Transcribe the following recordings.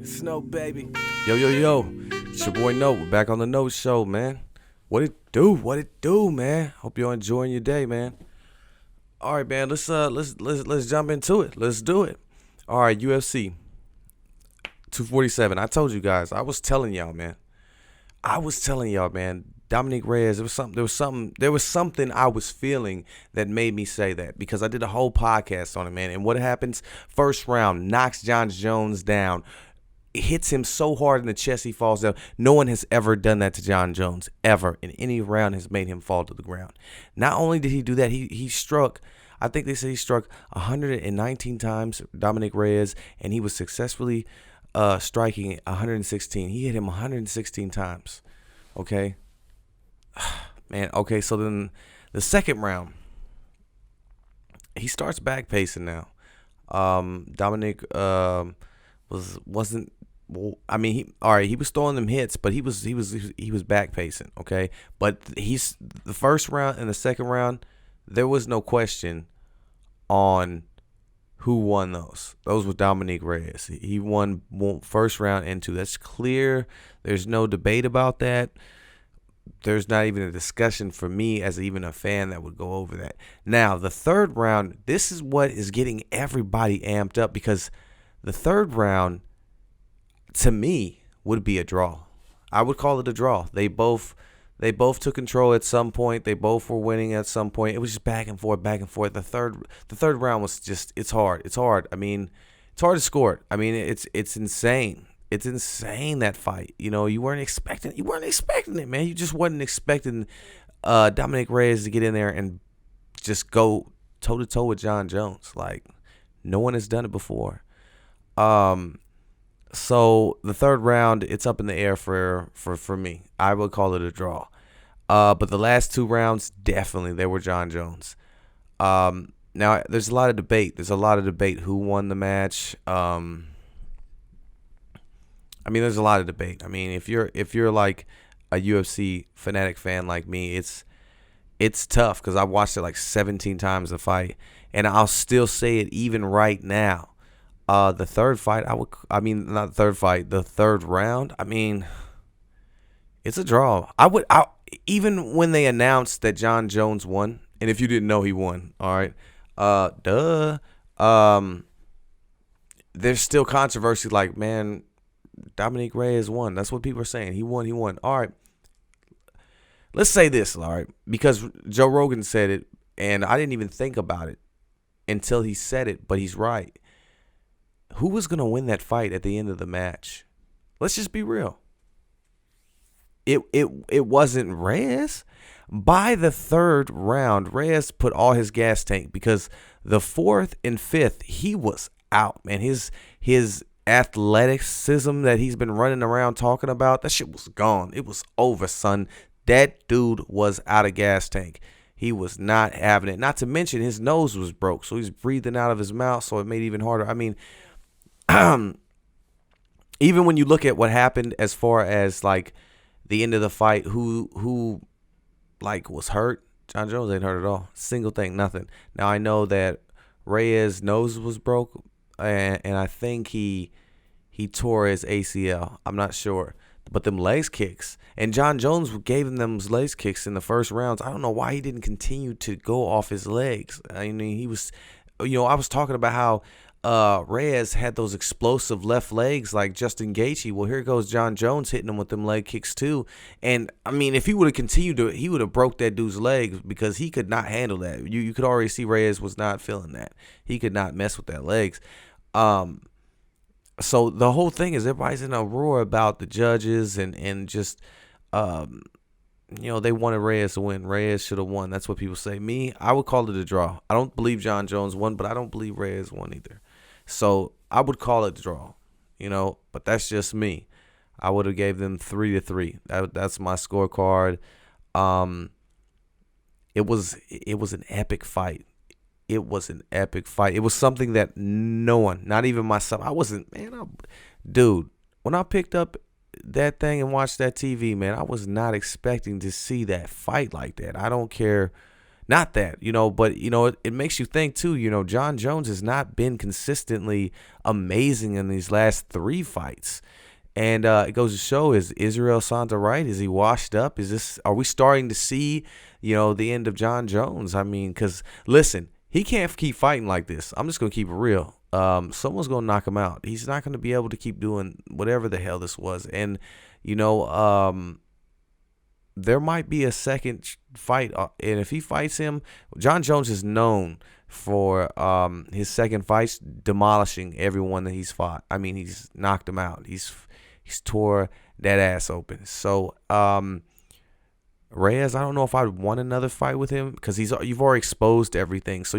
Snow, baby. Yo. It's your boy Note. We're back on the Note Show, man. What it do? What it do, man? Hope you're enjoying your day, man. All right, man. Let's jump into it. Let's do it. All right, UFC 247. I told you guys. I was telling y'all, man. Dominick Reyes. There was something I was feeling that made me say that because I did a whole podcast on it, man. And what happens? First round, knocks Jon Jones down, hits him so hard in the chest he falls down. No one has ever done that to Jon Jones ever in any round has made him fall to the ground. Not only did he do that, he struck. I think they said he struck 119 times, Dominick Reyes, and he was successfully striking 116. He hit him 116 times. Okay. Man, okay, so then the second round, he starts back pacing now. Dominick wasn't. Well, I mean, he was throwing them hits, but he was back pacing. Okay, but he's the first round and the second round, there was no question on who won those. Those were Dominick Reyes. He won first round and two. That's clear. There's no debate about that. There's not even a discussion for me as even a fan that would go over that. Now, the third round, this is what is getting everybody amped up because the third round, to me, would be a draw. I would call it a draw. They both took control at some point. They both were winning at some point. It was just back and forth. The third round was just, it's hard. I mean, it's hard to score it. I mean, it's insane. It's insane, that fight. You know, you weren't expecting it, man. You just wasn't expecting Dominick Reyes to get in there and just go toe-to-toe with Jon Jones. Like, no one has done it before. So the third round, it's up in the air for me. I would call it a draw. But the last two rounds, definitely, they were Jon Jones. Now, there's a lot of debate. Who won the match. I mean, there's a lot of debate. I mean, if you're like a UFC fanatic fan like me, it's tough because I watched it like 17 times the fight, and I'll still say it even right now. The third round. I mean, it's a draw. Even when they announced that Jon Jones won, and if you didn't know he won, all right, there's still controversy. Like, man, Dominick Reyes won. That's what people are saying. He won. All right. Let's say this, all right, because Joe Rogan said it, and I didn't even think about it until he said it, but he's right. Who was going to win that fight at the end of the match? Let's just be real. It wasn't Reyes. By the third round, Reyes put all his gas tank because the fourth and fifth, he was out, man. His athleticism that he's been running around talking about, that shit was gone. It was over, son. That dude was out of gas tank. He was not having it. Not to mention his nose was broke, so he's breathing out of his mouth, so it made it even harder. I mean, even when you look at what happened as far as like the end of the fight, who like was hurt, Jon Jones ain't hurt at all. Single thing, nothing. Now I know that Reyes' nose was broke, and I think he tore his ACL. I'm not sure. But them legs kicks. And Jon Jones gave him them legs kicks in the first rounds. I don't know why he didn't continue to go off his legs. I mean, he was, I was talking about how Reyes had those explosive left legs like Justin Gaethje. Well, here goes Jon Jones hitting him with them leg kicks too. And, I mean, if he would have continued to, he would have broke that dude's legs because he could not handle that. You could already see Reyes was not feeling that. He could not mess with that legs. So the whole thing is everybody's in a roar about the judges and just, they wanted Reyes to win. Reyes should have won. That's what people say. Me, I would call it a draw. I don't believe Jon Jones won, but I don't believe Reyes won either. So I would call it a draw, but that's just me. I would have gave them 3-3. That's my scorecard. It was an epic fight. It was an epic fight. It was something that no one, not even myself, dude, when I picked up that thing and watched that TV, man, I was not expecting to see that fight like that. I don't care. Not that, but it makes you think too. John Jones has not been consistently amazing in these last 3 fights. And it goes to show, is Israel Santa right? Is he washed up? Are we starting to see, the end of John Jones? I mean, because listen, he can't keep fighting like this. I'm just going to keep it real. Someone's going to knock him out. He's not going to be able to keep doing whatever the hell this was. And, there might be a second fight. And if he fights him, John Jones is known for his second fights demolishing everyone that he's fought. I mean, he's knocked him out. He's tore that ass open. So Reyes, I don't know if I'd want another fight with him because you've already exposed everything. So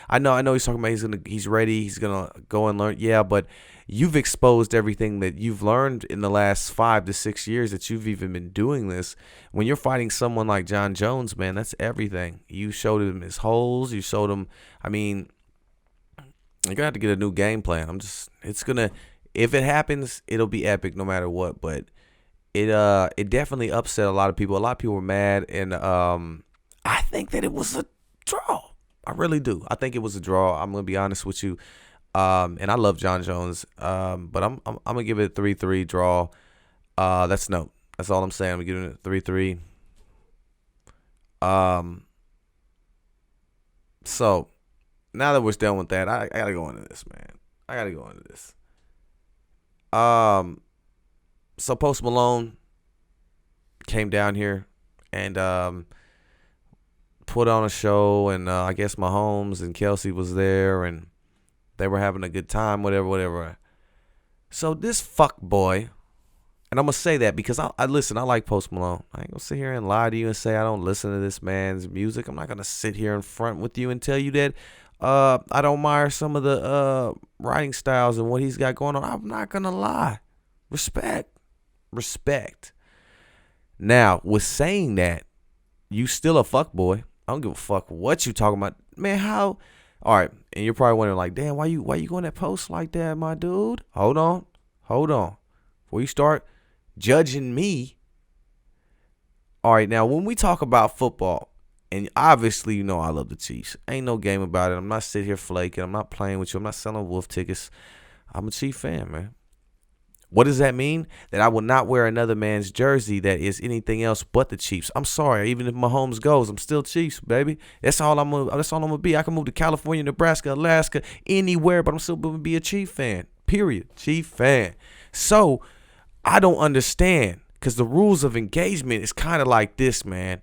I know he's talking about he's ready, he's gonna go and learn. Yeah, but you've exposed everything that you've learned in the last 5 to 6 years that you've even been doing this. When you're fighting someone like John Jones, man, that's everything. You showed him his holes. You showed him. I mean, you're gonna have to get a new game plan. If it happens, it'll be epic no matter what. But it definitely upset a lot of people. A lot of people were mad, and I think that it was a draw. I really do. I think it was a draw. I'm gonna be honest with you. And I love John Jones. But I'm gonna give it a 3-3 draw. That's all I'm saying. I'm giving it a 3-3. So now that we're done with that, I gotta go into this, man. I gotta go into this. So Post Malone came down here and put on a show, and I guess Mahomes and Kelsey was there, and they were having a good time, whatever. So this fuck boy, and I'm gonna say that because I listen. I like Post Malone. I ain't gonna sit here and lie to you and say I don't listen to this man's music. I'm not gonna sit here in front with you and tell you that I don't admire some of the writing styles and what he's got going on. I'm not gonna lie. Respect. Now, with saying that, you still a fuck boy. I don't give a fuck what you talking about, man. How? All right, and you're probably wondering like, damn, why you going that post like that, my dude? Hold on. Before you start judging me. All right, now when we talk about football, and obviously you know I love the Chiefs. Ain't no game about it. I'm not sitting here flaking. I'm not playing with you. I'm not selling wolf tickets. I'm a Chief fan, man. What does that mean? That I will not wear another man's jersey that is anything else but the Chiefs. I'm sorry. Even if Mahomes goes, I'm still Chiefs, baby. That's all I'm gonna be. I can move to California, Nebraska, Alaska, anywhere, but I'm still gonna be a Chief fan. Period. Chief fan. So I don't understand, because the rules of engagement is kind of like this, man.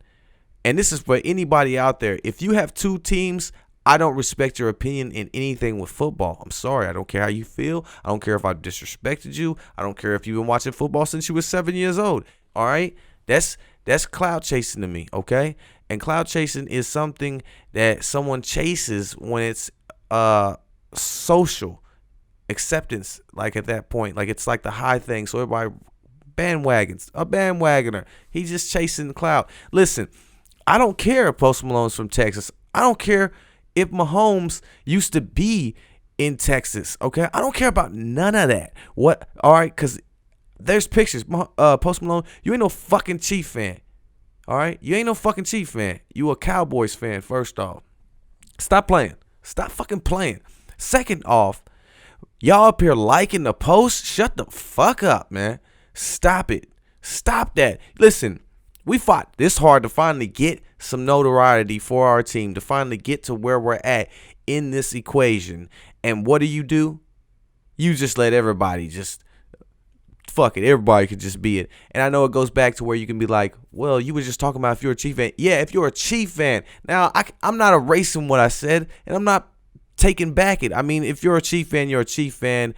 And this is for anybody out there. If you have two teams, I don't respect your opinion in anything with football. I'm sorry. I don't care how you feel. I don't care if I disrespected you. I don't care if you've been watching football since you were 7 years old. All right? That's cloud chasing to me, okay? And cloud chasing is something that someone chases when it's social acceptance, like at that point. Like it's like the high thing. So everybody bandwagons. A bandwagoner. He's just chasing the cloud. Listen, I don't care if Post Malone's from Texas. I don't care if Mahomes used to be in Texas, okay? I don't care about none of that. What? All right, because there's pictures. Post Malone, you ain't no fucking Chief fan, all right? You ain't no fucking Chief fan. You a Cowboys fan, first off. Stop playing. Stop fucking playing. Second off, y'all up here liking the post? Shut the fuck up, man. Stop it. Stop that. Listen, we fought this hard to finally get some notoriety for our team, to finally get to where we're at in this equation. And what do? You just let everybody just fuck it. Everybody could just be it. And I know it goes back to where you can be like, well, you were just talking about if you're a Chief fan. Yeah, if you're a Chief fan. Now, I'm not erasing what I said, and I'm not taking back it. I mean, if you're a Chief fan, you're a Chief fan.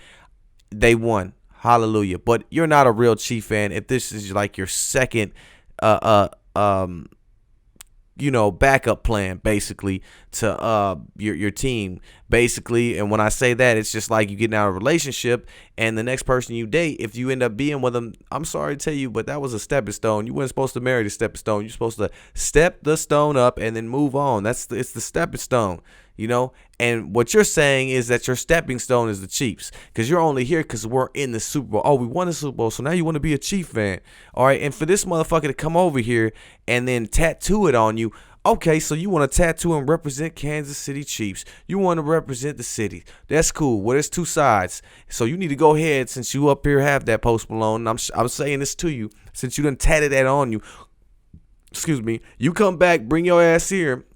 They won. Hallelujah. But you're not a real Chief fan if this is like your second backup plan, basically, to your team, basically. And when I say that, it's just like you getting out of a relationship, and the next person you date, if you end up being with them, I'm sorry to tell you, but that was a stepping stone. You weren't supposed to marry the stepping stone. You're supposed to step the stone up and then move on. It's the stepping stone, And what you're saying is that your stepping stone is the Chiefs, because you're only here because we're in the Super Bowl. Oh, we won the Super Bowl, so now you want to be a Chief fan. All right, and for this motherfucker to come over here and then tattoo it on you, Okay, so you want to tattoo and represent Kansas City Chiefs. You want to represent the city. That's cool. Well, there's two sides. So you need to go ahead, since you up here have that Post Malone, and I'm saying this to you, since you done tatted that on you, excuse me, you come back, bring your ass here.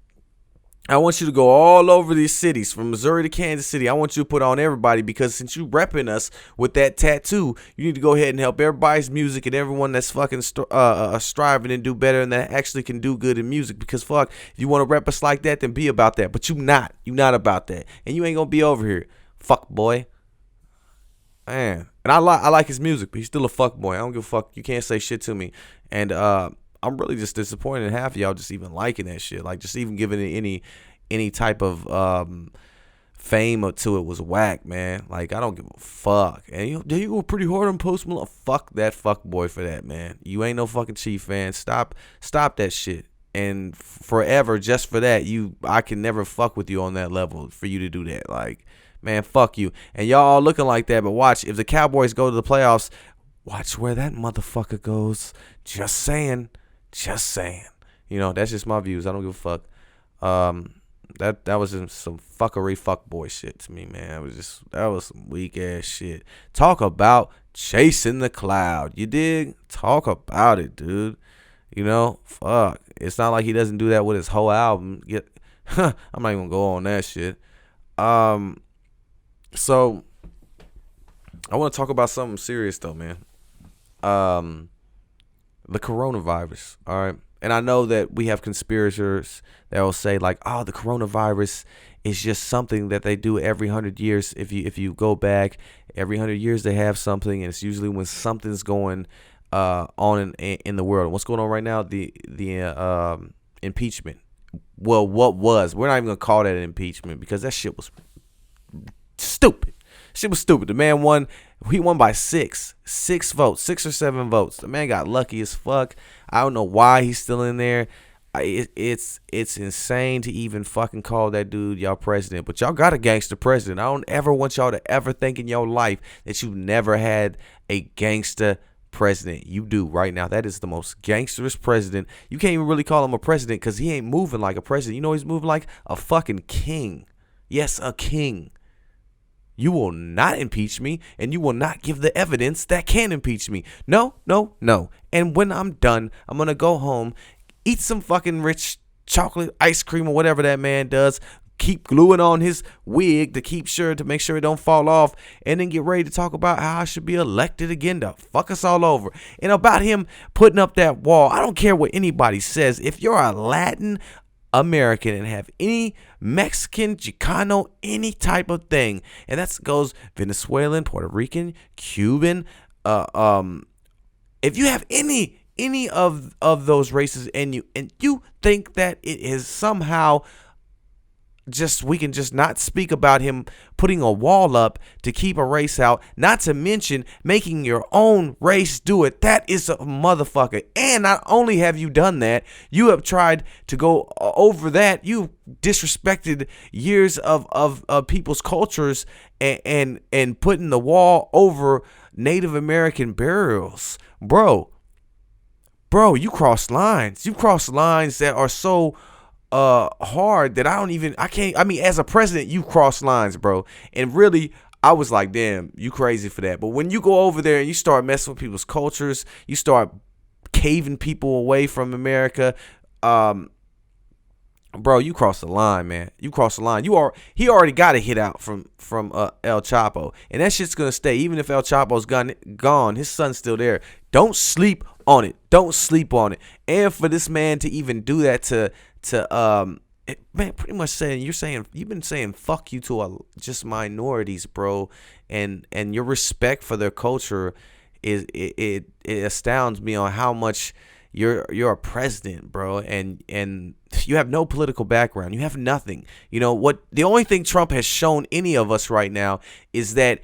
I want you to go all over these cities, from Missouri to Kansas City. I want you to put on everybody, because since you repping us with that tattoo, you need to go ahead and help everybody's music and everyone that's fucking striving and do better and that actually can do good in music. Because fuck, if you want to rep us like that, then be about that. But you not about that, and you ain't gonna be over here, fuck boy. Man, and I like his music, but he's still a fuck boy. I don't give a fuck. You can't say shit to me, and I'm really just disappointed in half of y'all just even liking that shit. Like, just even giving it any type of fame to it was whack, man. Like, I don't give a fuck. And you go pretty hard on Post Malone. Fuck that fuck boy for that, man. You ain't no fucking Chief fan. Stop that shit. And forever, just for that, I can never fuck with you on that level for you to do that. Like, man, fuck you. And y'all all looking like that, but watch, if the Cowboys go to the playoffs, watch where that motherfucker goes. Just saying. You know, that's just my views. I don't give a fuck. That was some fuckery fuckboy shit to me, man. That was some weak ass shit. Talk about chasing the cloud. You dig? Talk about it, dude. You know, fuck. It's not like he doesn't do that with his whole album. I'm not even gonna go on that shit. So I want to talk about something serious though, man. The coronavirus, all right? And I know that we have conspirators that will say, like, oh, the coronavirus is just something that they do every 100 years. If you go back, every 100 years they have something, and it's usually when something's going on in the world. What's going on right now? The impeachment. Well, what was? We're not even going to call that an impeachment, because that shit was stupid. Shit was stupid. The man won. He won by six votes, 6 or 7 votes. The man got lucky as fuck. I don't know why he's still in there. It's insane to even fucking call that dude y'all president. But y'all got a gangster president. I don't ever want y'all to ever think in your life that you never had a gangster president. You do right now. That is the most gangsterous president. You can't even really call him a president, because he ain't moving like a president. You know, he's moving like a fucking king. Yes, a king. You will not impeach me, and you will not give the evidence that can impeach me. No. And when I'm done, I'm going to go home, eat some fucking rich chocolate ice cream or whatever that man does, keep gluing on his wig to make sure it don't fall off, and then get ready to talk about how I should be elected again to fuck us all over. And about him putting up that wall, I don't care what anybody says. If you're a Latin American and have any Mexican, Chicano, any type of thing, and that goes Venezuelan, Puerto Rican, Cuban, if you have any of those races, and you think that it is somehow just, we can just not speak about him putting a wall up to keep a race out, not to mention making your own race do it, that is a motherfucker. And not only have you done that, you have tried to go over that. You disrespected years of people's cultures, and putting the wall over Native American burials. Bro, you crossed lines. You crossed lines that are so hard that I mean, as a president, you cross lines, bro. And really, I was like, damn, you crazy for that. But when you go over there and you start messing with people's cultures, you start caving people away from America, bro, you crossed the line, man. You crossed the line. He already got a hit out from El Chapo, and that shit's gonna stay. Even if El Chapo's gone, his son's still there. Don't sleep on it. And for this man to even do that to man, pretty much saying, you've been saying fuck you to just minorities, bro, and your respect for their culture it astounds me on how much you're a president, bro, and you have no political background. You have nothing. You know what? The only thing Trump has shown any of us right now is that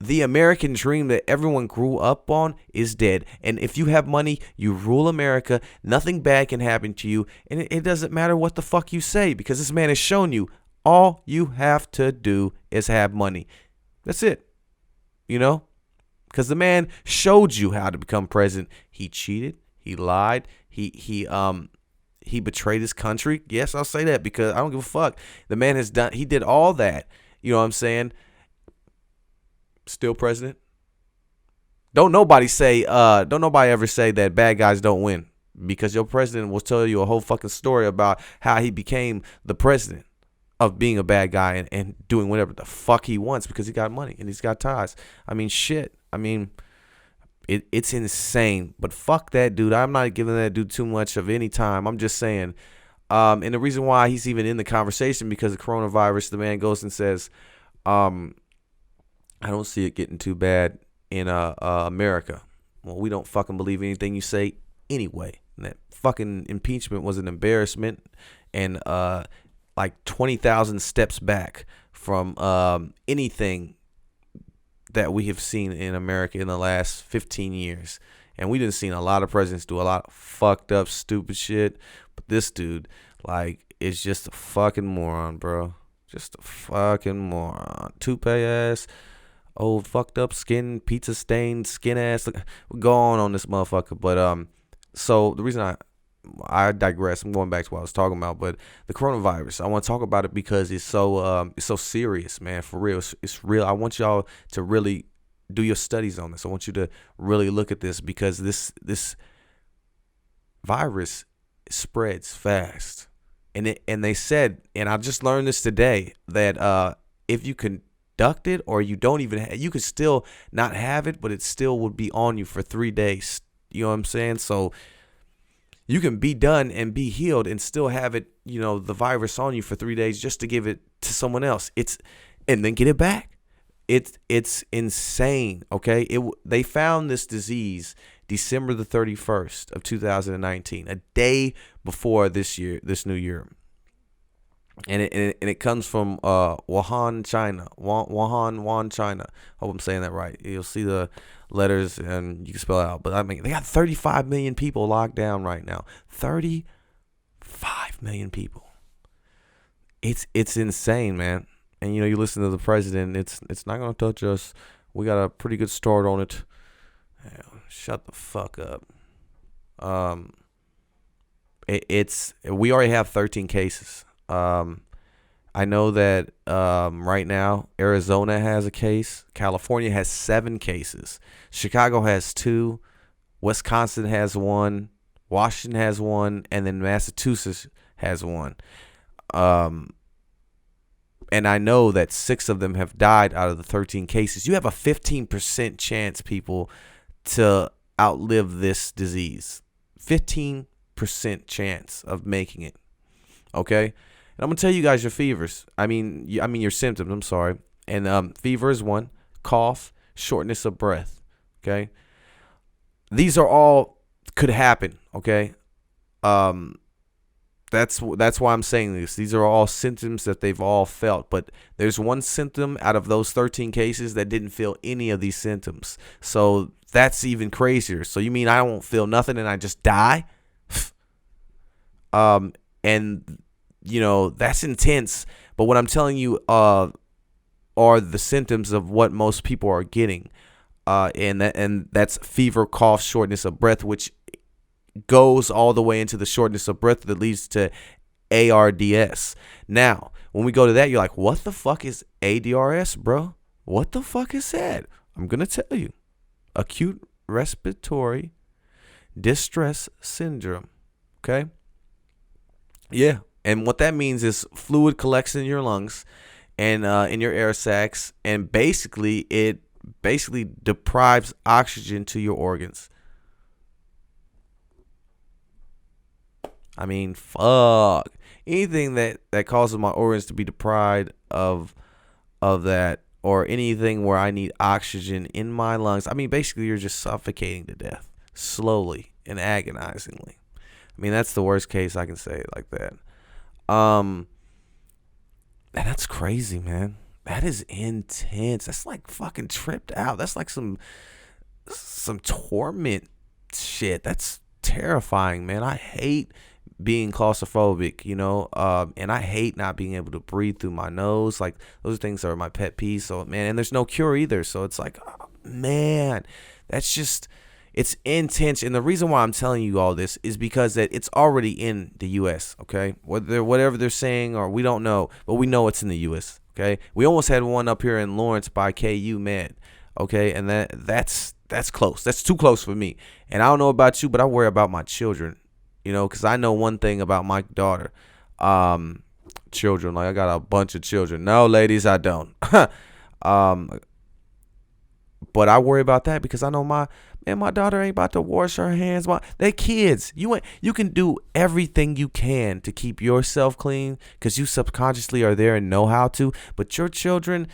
the American dream that everyone grew up on is dead. And if you have money, you rule America. Nothing bad can happen to you. And it doesn't matter what the fuck you say, because this man has shown you all you have to do is have money. That's it. You know? Because the man showed you how to become president. He cheated. He lied. He he betrayed his country. Yes, I'll say that because I don't give a fuck. The man he did all that. You know what I'm saying? Still president. Don't nobody ever say that bad guys don't win, because your president will tell you a whole fucking story about how he became the president of being a bad guy and doing whatever the fuck he wants because he got money and he's got ties. I mean, shit. I mean, it's insane. But fuck that dude. I'm not giving that dude too much of any time. I'm just saying. And the reason why he's even in the conversation, because of coronavirus, the man goes and says, I don't see it getting too bad in America. Well, we don't fucking believe anything you say anyway. And that fucking impeachment was an embarrassment and like 20,000 steps back from anything that we have seen in America in the last 15 years. And we done seen a lot of presidents do a lot of fucked up, stupid shit. But this dude, like, is just a fucking moron, bro. Just a fucking moron. Toupee ass. Old fucked up skin, pizza stained skin ass. We're going on this motherfucker. But so the reason I digress. I'm going back to what I was talking about, but the coronavirus. I want to talk about it because it's so serious, man. For real, it's real. I want y'all to really do your studies on this. I want you to really look at this because this virus spreads fast, and they said, and I just learned this today, that if you conduct it or you don't even you could still not have it, but it still would be on you for 3 days. You know what I'm saying? So you can be done and be healed and still have it, the virus on you for 3 days just to give it to someone else. And then get it back. It's insane. Okay. They found this disease December the 31st of 2019, a day before this new year. And it comes from Wuhan, China. Wuhan, China. Hope I'm saying that right. You'll see the letters and you can spell it out. But I mean, they got 35 million people locked down right now. 35 million people. It's insane, man. And you listen to the president. It's not gonna touch us. We got a pretty good start on it. Shut the fuck up. We already have 13 cases. I know that right now Arizona has a case. California has 7 cases. Chicago has 2. Wisconsin has 1. Washington has 1, and then Massachusetts has 1. And I know that 6 of them have died out of the 13 cases. You have a 15% chance, people, to outlive this disease. 15% chance of making it. Okay? And I'm going to tell you guys your fevers. I mean your symptoms, I'm sorry. And fever is 1. Cough, shortness of breath. Okay? These are all could happen, okay? That's why I'm saying this. These are all symptoms that they've all felt. But there's one symptom out of those 13 cases that didn't feel any of these symptoms. So that's even crazier. So you mean I won't feel nothing and I just die? And that's intense. But what I'm telling you are the symptoms of what most people are getting. And that's fever, cough, shortness of breath, which goes all the way into the shortness of breath that leads to ARDS. Now, when we go to that, you're like, what the fuck is ADRS, bro? What the fuck is that? I'm going to tell you. Acute respiratory distress syndrome. Okay? Yeah. And what that means is fluid collects in your lungs and in your air sacs. And it basically deprives oxygen to your organs. I mean, fuck. Anything that causes my organs to be deprived of that, or anything where I need oxygen in my lungs. I mean, basically, you're just suffocating to death, slowly and agonizingly. I mean, that's the worst case I can say it like that. And that's crazy, man. That is intense. That's like fucking tripped out. That's like some torment shit. That's terrifying, man. I hate being claustrophobic, and I hate not being able to breathe through my nose. Like, those things are my pet peeves. So, man, and there's no cure either. So it's like, oh, man, that's just, It's intense, and the reason why I'm telling you all this is because that it's already in the U.S. Okay, whatever they're saying, or we don't know, but we know it's in the U.S. Okay, we almost had one up here in Lawrence by KU, man. Okay, and that's close. That's too close for me. And I don't know about you, but I worry about my children. Because I know one thing about my daughter. Children, like I got a bunch of children. No, ladies, I don't. But I worry about that because I know my daughter ain't about to wash her hands. They kids. You can do everything you can to keep yourself clean because you subconsciously are there and know how to. But your children,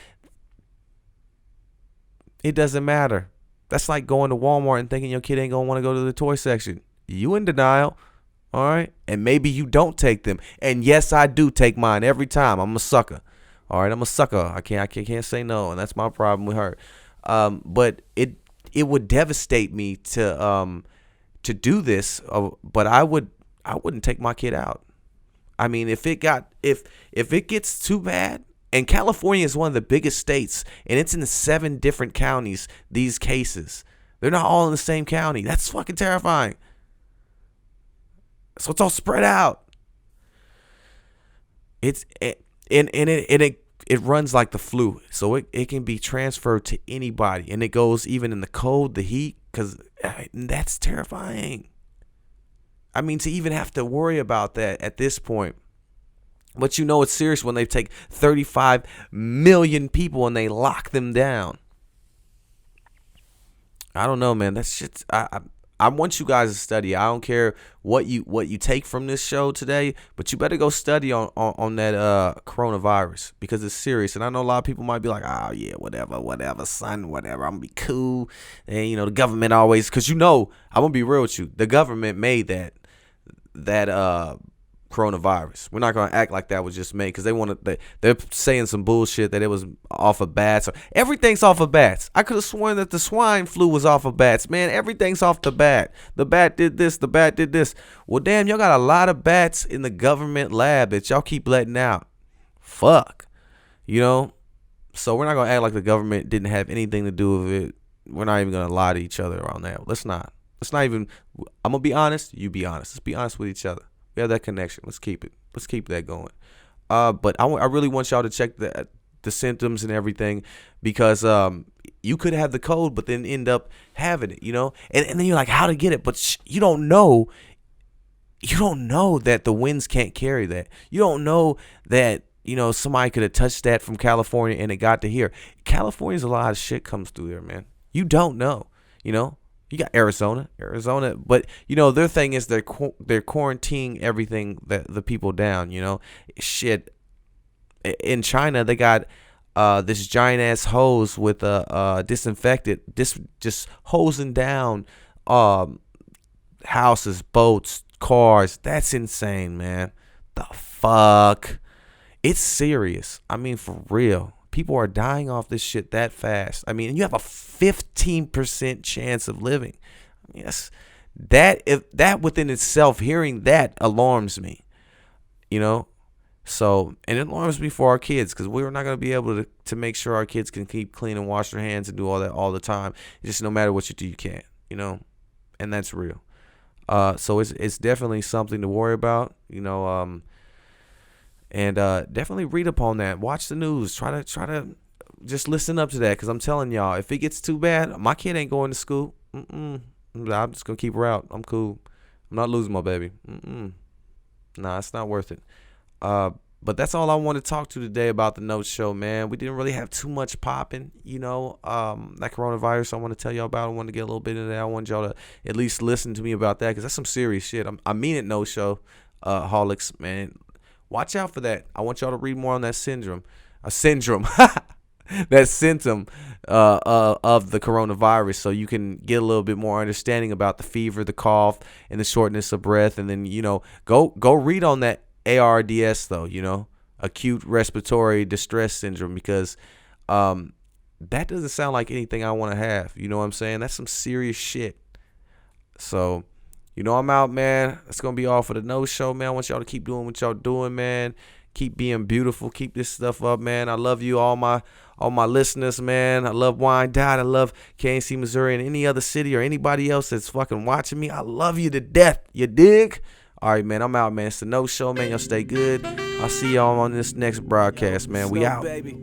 it doesn't matter. That's like going to Walmart and thinking your kid ain't gonna want to go to the toy section. You in denial, all right? And maybe you don't take them. And yes, I do take mine every time. I'm a sucker. All right, I'm a sucker. I can't say no, and that's my problem with her. But it would devastate me to do this. But I wouldn't take my kid out. I mean, if it gets too bad, and California is one of the biggest states, and it's in 7 different counties. These cases, they're not all in the same county. That's fucking terrifying. So it's all spread out. It runs like the flu, so it can be transferred to anybody, and it goes even in the cold, the heat, because that's terrifying. I mean, to even have to worry about that at this point. But it's serious when they take 35 million people and they lock them down. I don't know, man. That shit's I want you guys to study. I don't care what you take from this show today, but you better go study on that coronavirus because it's serious. And I know a lot of people might be like, oh yeah, whatever, son, whatever. I'm gonna be cool. And the government always, because I'm gonna be real with you. The government made that coronavirus. We're not gonna act like that was just made because they're saying some bullshit that it was off of bats. Everything's off of bats. I could have sworn that the swine flu was off of bats. Man, everything's off the bat. The bat did this. The bat did this. Well, damn, y'all got a lot of bats in the government lab that y'all keep letting out. Fuck. So we're not gonna act like the government didn't have anything to do with it. We're not even gonna lie to each other around that. Let's not even. I'm gonna be honest. You be honest. Let's be honest with each other. We have that connection. Let's keep it. Let's keep that going. But I really want y'all to check the symptoms and everything because you could have the cold, but then end up having it, And then you're like, how to get it? But you don't know. You don't know that the winds can't carry that. You don't know that somebody could have touched that from California and it got to here. California's a lot of shit comes through there, man. You don't know. You got Arizona, but their thing is they're quarantining everything that the people down. Shit. In China, they got this giant ass hose with a disinfectant, just hosing down houses, boats, cars. That's insane, man. The fuck, it's serious. I mean, for real. People are dying off this shit that fast. I mean, you have a 15% chance of living. Yes, that within itself, hearing that alarms me. So, and it alarms me for our kids because we're not going to be able to make sure our kids can keep clean and wash their hands and do all that all the time. Just no matter what you do, you can't. And that's real. So it's definitely something to worry about. And definitely read upon that. Watch the news. Try to just listen up to that. Because I'm telling y'all, if it gets too bad, my kid ain't going to school. I'm just going to keep her out. I'm cool. I'm not losing my baby. Nah, it's not worth it. But that's all I want to talk to today about the Note Show, man. We didn't really have too much popping, that coronavirus I want to tell y'all about. I want to get a little bit into that. I want y'all to at least listen to me about that because that's some serious shit. I mean it, No Show holics, man. Watch out for that. I want y'all to read more on that syndrome. That symptom of the coronavirus so you can get a little bit more understanding about the fever, the cough, and the shortness of breath. And then, go read on that ARDS, though, acute respiratory distress syndrome, because that doesn't sound like anything I want to have. You know what I'm saying? That's some serious shit. So, I'm out, man. That's going to be all for the No Show, man. I want y'all to keep doing what y'all doing, man. Keep being beautiful. Keep this stuff up, man. I love you, all my listeners, man. I love Wyandotte. I love KNC, Missouri, and any other city or anybody else that's fucking watching me. I love you to death. You dig? All right, man. I'm out, man. It's the No Show, man. Y'all stay good. I'll see y'all on this next broadcast, man. We out. Baby.